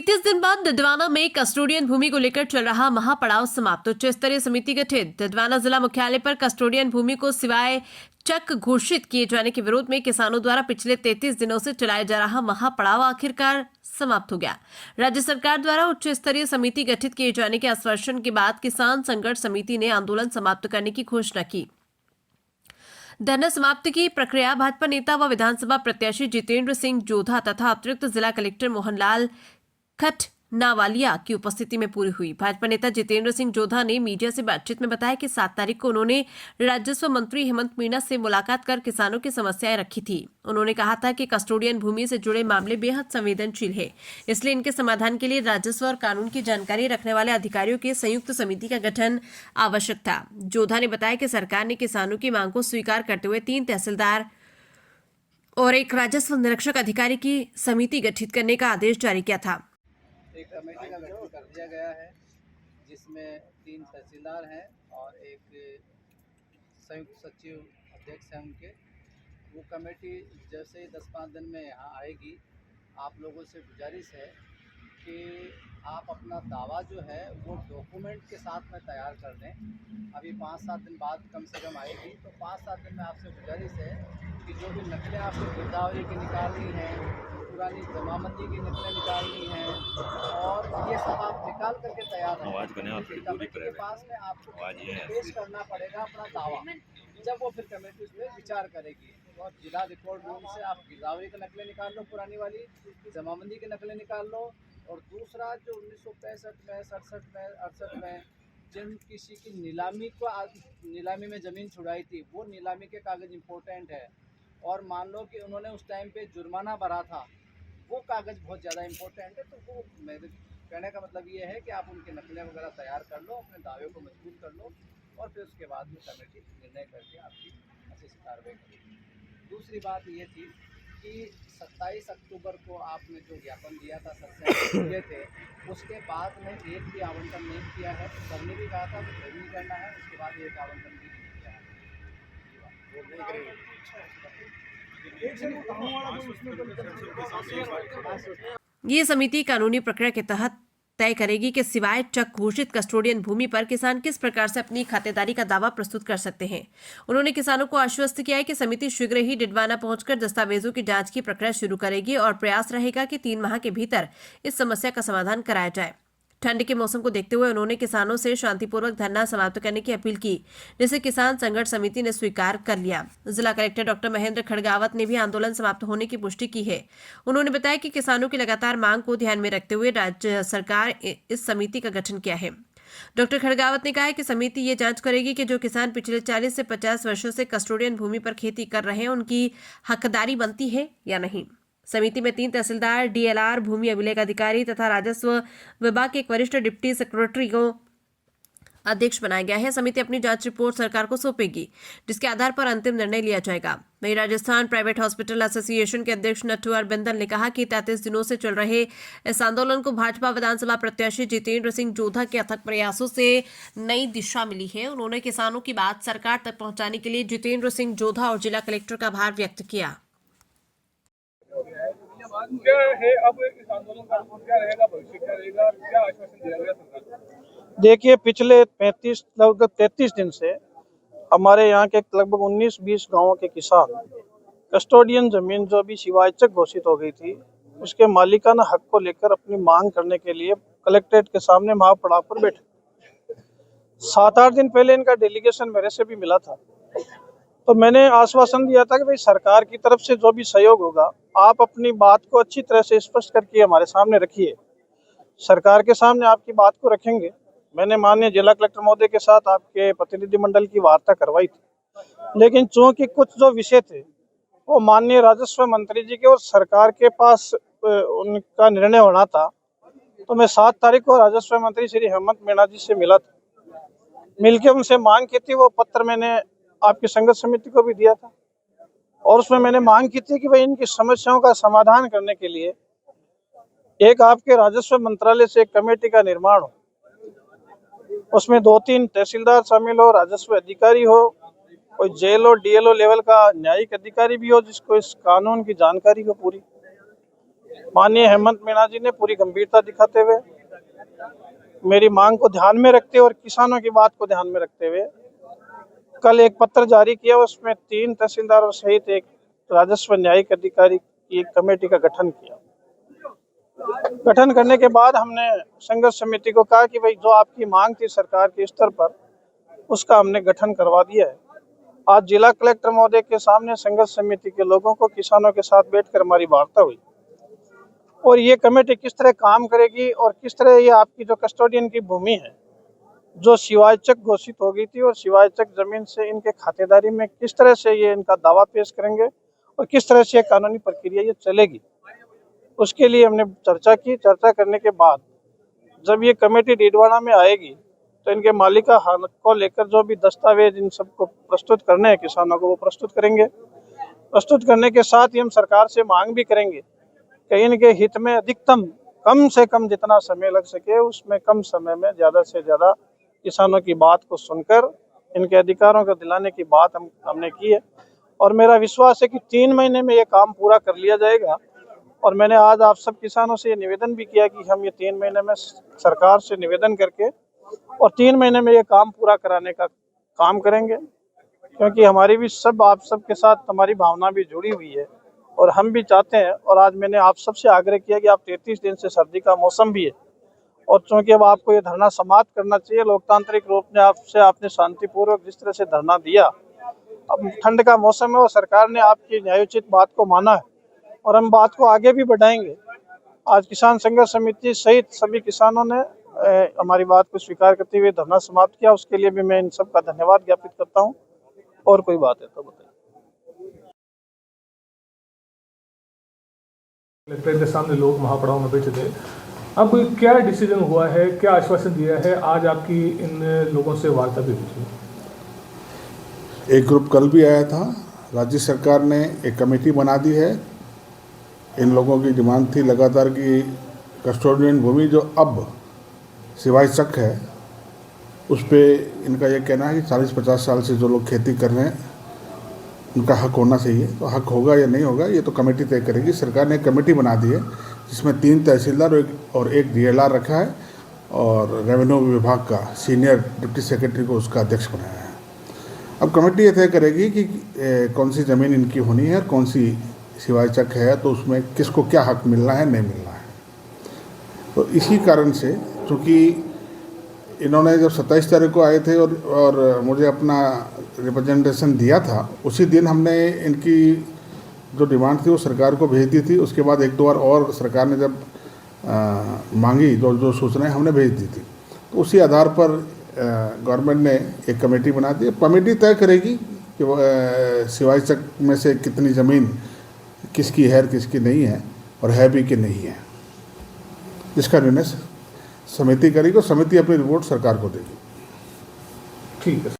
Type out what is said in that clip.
33 दिन बाद दिदवाना में कस्टोडियन भूमि को लेकर चल रहा महापड़ाव समाप्त। उच्च स्तरीय समिति गठित। दिदवाना जिला मुख्यालय पर कस्टोडियन भूमि को सिवाय चक घोषित किए जाने के विरोध में किसानों द्वारा पिछले 33 दिनों से चलाया जा रहा महापड़ाव आखिरकार समाप्त हो गया। राज्य सरकार द्वारा उच्च स्तरीय समिति गठित किए जाने के आश्वासन के बाद किसान संघर्ष समिति ने आंदोलन समाप्त करने की घोषणा की। धरना समाप्ति की प्रक्रिया भाजपा नेता व विधानसभा प्रत्याशी जितेंद्र सिंह जोधा तथा अतिरिक्त जिला कलेक्टर मोहनलाल खटनावालिया की उपस्थिति में पूरी हुई। भाजपा नेता जितेंद्र सिंह जोधा ने मीडिया से बातचीत में बताया कि 7 तारीख को उन्होंने राजस्व मंत्री हेमंत मीणा से मुलाकात कर किसानों की समस्याएं रखी थी। उन्होंने कहा था कि कस्टोडियन भूमि से जुड़े मामले बेहद संवेदनशील है, इसलिए इनके समाधान के लिए राजस्व और कानून की जानकारी रखने वाले अधिकारियों की संयुक्त समिति का गठन आवश्यक था। जोधा ने बताया कि सरकार ने किसानों की मांग को स्वीकार करते हुए 3 तहसीलदार और एक राजस्व निरीक्षक अधिकारी की समिति गठित करने का आदेश जारी किया था। एक कमेटी का गठन कर दिया गया है जिसमें 3 तहसीलदार हैं और एक संयुक्त सचिव अध्यक्ष हैं उनके। वो कमेटी जैसे ही 10-5 दिन में यहाँ आएगी, आप लोगों से गुजारिश है कि आप अपना दावा जो है वो डॉक्यूमेंट के साथ में तैयार कर दें। अभी 5-7 दिन बाद कम से कम आएगी, तो 5-7 दिन में आपसे गुजारिश है कि जो भी नकलें आपको गिरदावरी की निकालनी है, पुरानी जमाबंदी की नकलें निकालनी है और ये सब आप निकाल करके तैयार रखें। कमेटी के पास में आपको पेश करना पड़ेगा अपना दावा, जब वो फिर कमेटी उस पर विचार करेगी। और जिला रिकॉर्ड रूम से आप गिरदावरी की नकलें निकाल लो, पुरानी वाली जमाबंदी की नकलें निकाल लो। और दूसरा जो 1965 में, 67 में, 68 में जिन किसी की नीलामी में ज़मीन छुड़ाई थी, वो नीलामी के कागज़ इम्पोर्टेंट है। और मान लो कि उन्होंने उस टाइम पे जुर्माना भरा था, वो कागज़ बहुत ज़्यादा इम्पोर्टेंट है। तो वो मेरे कहने का मतलब ये है कि आप उनकी नकलें वगैरह तैयार कर लो, अपने दावे को मजबूत कर लो और फिर उसके बाद में कमेटी निर्णय करके आपकी अच्छी कार्रवाई करेगी। दूसरी बात ये थी कि 27 अक्टूबर को आपने जो ज्ञापन दिया था सरकार दिए थे, उसके बाद में एक भी आवंटन नहीं किया है। सरने भी कहा था कि नहीं करना है, उसके बाद एक आवंटन भी नहीं किया है। ये समिति कानूनी प्रक्रिया के तहत तय करेगी कि सिवाय चक घोषित कस्टोडियन भूमि पर किसान किस प्रकार से अपनी खातेदारी का दावा प्रस्तुत कर सकते हैं। उन्होंने किसानों को आश्वस्त किया है कि समिति शीघ्र ही डिडवाना पहुंचकर दस्तावेजों की जांच की प्रक्रिया शुरू करेगी और प्रयास रहेगा कि 3 माह के भीतर इस समस्या का समाधान कराया जाए। ठंड के मौसम को देखते हुए उन्होंने किसानों से शांतिपूर्वक धरना समाप्त करने की अपील की, जिसे किसान संघर्ष समिति ने स्वीकार कर लिया। जिला कलेक्टर डॉक्टर महेंद्र खड़गावत ने भी आंदोलन समाप्त होने की पुष्टि की है। उन्होंने बताया कि किसानों की लगातार मांग को ध्यान में रखते हुए राज्य सरकार इस समिति का गठन किया है। डॉक्टर खड़गावत ने कहा है कि समिति ये जांच करेगी कि जो किसान पिछले 40 से 50 वर्षों से कस्टोडियन भूमि पर खेती कर रहे हैं, उनकी हकदारी बनती है या नहीं। समिति में 3 तहसीलदार, डीएलआर, भूमि अभिलेख अधिकारी तथा राजस्व विभाग के एक वरिष्ठ डिप्टी सेक्रेटरी को अध्यक्ष बनाया गया है। समिति अपनी जांच रिपोर्ट सरकार को सौंपेगी, जिसके आधार पर अंतिम निर्णय लिया जाएगा। वहीं राजस्थान प्राइवेट हॉस्पिटल एसोसिएशन के अध्यक्ष नटवर बिंदल ने कहा कि 33 दिनों से चल रहे इस आंदोलन को भाजपा विधानसभा प्रत्याशी जितेंद्र सिंह जोधा के अथक प्रयासों से नई दिशा मिली है। उन्होंने किसानों की बात सरकार तक पहुंचाने के लिए जितेंद्र सिंह जोधा और जिला कलेक्टर का आभार व्यक्त किया। क्या है अब इस आंदोलन का क्या रहेगा, भविष्य क्या रहेगा, क्या आश्वासन दिया गया सरकार को? देखिए, पिछले लगभग 33 दिन से हमारे यहाँ के लगभग 19-20 गांवों के किसान कस्टोडियन जमीन जो अभी शिवायचक घोषित हो गई थी, उसके मालिकाना हक को लेकर अपनी मांग करने के लिए कलेक्ट्रेट के सामने महापड़ाव पर बैठे। 7-8 दिन पहले इनका डेलीगेशन मेरे से भी मिला था, तो मैंने आश्वासन दिया था कि भाई सरकार की तरफ से जो भी सहयोग होगा, आप अपनी बात को अच्छी तरह से स्पष्ट करके हमारे सामने रखिए। सरकार के सामने आपकी बात को रखेंगे। मैंने माननीय जिला कलेक्टर महोदय के साथ आपके प्रतिनिधिमंडल की वार्ता करवाई थी, लेकिन चूंकि कुछ जो विषय थे वो माननीय राजस्व मंत्री जी के और सरकार के पास उनका निर्णय होना था, तो मैं 7 तारीख को राजस्व मंत्री श्री हेमंत मीणा जी से मिला था। मिलकर उनसे मांग की थी, वो पत्र मैंने आपकी संघर्ष समिति को भी दिया था और उसमें मैंने मांग की थी कि भाई इनकी समस्याओं का समाधान करने के लिए एक आपके राजस्व मंत्रालय से एक कमेटी का निर्माण हो, उसमें 2-3 तहसीलदार शामिल हो, राजस्व अधिकारी हो, कोई जेएलओ डीएलओ लेवल का न्यायिक अधिकारी भी हो जिसको इस कानून की जानकारी हो पूरी। माननीय हेमंत मीणा जी ने पूरी गंभीरता दिखाते हुए मेरी मांग को ध्यान में रखते हुए और किसानों की बात को ध्यान में रखते हुए कल एक पत्र जारी किया। उसमें 3 तहसीलदारों सहित एक राजस्व न्यायिक अधिकारी की एक कमेटी का गठन किया। गठन करने के बाद हमने संघर्ष समिति को कहा कि भाई जो आपकी मांग थी सरकार के स्तर पर, उसका हमने गठन करवा दिया है। आज जिला कलेक्टर महोदय के सामने संघर्ष समिति के लोगों को किसानों के साथ बैठकर हमारी वार्ता हुई और ये कमेटी किस तरह काम करेगी और किस तरह ये आपकी जो कस्टोडियन की भूमि है जो शिवायचक घोषित हो गई थी और शिवायचक जमीन से इनके खातेदारी में किस तरह से ये इनका दावा पेश करेंगे और किस तरह से कानूनी प्रक्रिया ये चलेगी, उसके लिए हमने चर्चा की। चर्चा करने के बाद जब ये कमेटी डीडवाना में आएगी तो इनके मालिका हक को लेकर जो भी दस्तावेज इन सबको प्रस्तुत करने हैं किसानों को, वो प्रस्तुत करेंगे। प्रस्तुत करने के साथ ही हम सरकार से मांग भी करेंगे कि इनके हित में अधिकतम कम से कम जितना समय लग सके उसमें कम समय में ज़्यादा से ज़्यादा किसानों की बात को सुनकर इनके अधिकारों को दिलाने की बात हमने की है और मेरा विश्वास है कि 3 महीने में ये काम पूरा कर लिया जाएगा। और मैंने आज आप सब किसानों से ये निवेदन भी किया कि हम ये 3 महीने में सरकार से निवेदन करके और 3 महीने में ये काम पूरा कराने का काम करेंगे, क्योंकि हमारी भी आप सब के साथ हमारी भावना भी जुड़ी हुई है और हम भी चाहते हैं। और आज मैंने आप सबसे आग्रह किया कि आप 33 दिन से सर्दी का मौसम भी है और चूँकि अब आपको ये धरना समाप्त करना चाहिए, लोकतांत्रिक रूप में आपने शांतिपूर्वक जिस तरह से धरना दिया, अब ठंड का मौसम है और सरकार ने आपकी न्यायोचित बात को माना है और हम बात को आगे भी बढ़ाएंगे। आज किसान संघर्ष समिति सहित सभी किसानों ने हमारी बात को स्वीकार करते हुए धरना समाप्त किया, उसके लिए भी मैं इन सब का धन्यवाद ज्ञापित करता हूँ। और कोई बात है तो बताइए। कलेक्ट्रेट के सामने लोग महापड़ाव में बैठे थे, अब क्या डिसीजन हुआ है, क्या आश्वासन दिया है? आज आपकी इन लोगों से वार्ता भी हुई थी। एक ग्रुप कल भी आया था। राज्य सरकार ने एक कमेटी बना दी है। इन लोगों की डिमांड थी लगातार कि कस्टोडियन भूमि जो अब शिवायचक है उस पे इनका ये कहना है कि 40-50 साल से जो लोग खेती कर रहे हैं उनका हक होना चाहिए। तो हक होगा या नहीं होगा ये तो कमेटी तय करेगी। सरकार ने एक कमेटी बना दी है जिसमें 3 तहसीलदार और एक DLR रखा है और रेवेन्यू विभाग का सीनियर डिप्टी सेक्रेटरी को उसका अध्यक्ष बनाया है। अब कमेटी ये तय करेगी कि कौन सी ज़मीन इनकी होनी है, कौन सी शिवायचक है, तो उसमें किसको क्या हक मिलना है, नहीं मिलना है। तो इसी कारण से चूँकि इन्होंने जब 27 तारीख को आए थे और मुझे अपना रिप्रेजेंटेशन दिया था, उसी दिन हमने इनकी जो डिमांड थी वो सरकार को भेज दी थी। उसके बाद 1-2 बार और सरकार ने जब मांगी जो सूचनाएं हमने भेज दी थी, तो उसी आधार पर गवर्नमेंट ने एक कमेटी बना दी। कमेटी तय करेगी कि शिवायचक में से कितनी ज़मीन किसकी है, किसकी नहीं है और है भी कि नहीं है, जिसका निर्णय समिति करेगी और समिति अपनी रिपोर्ट सरकार को देगी। ठीक है।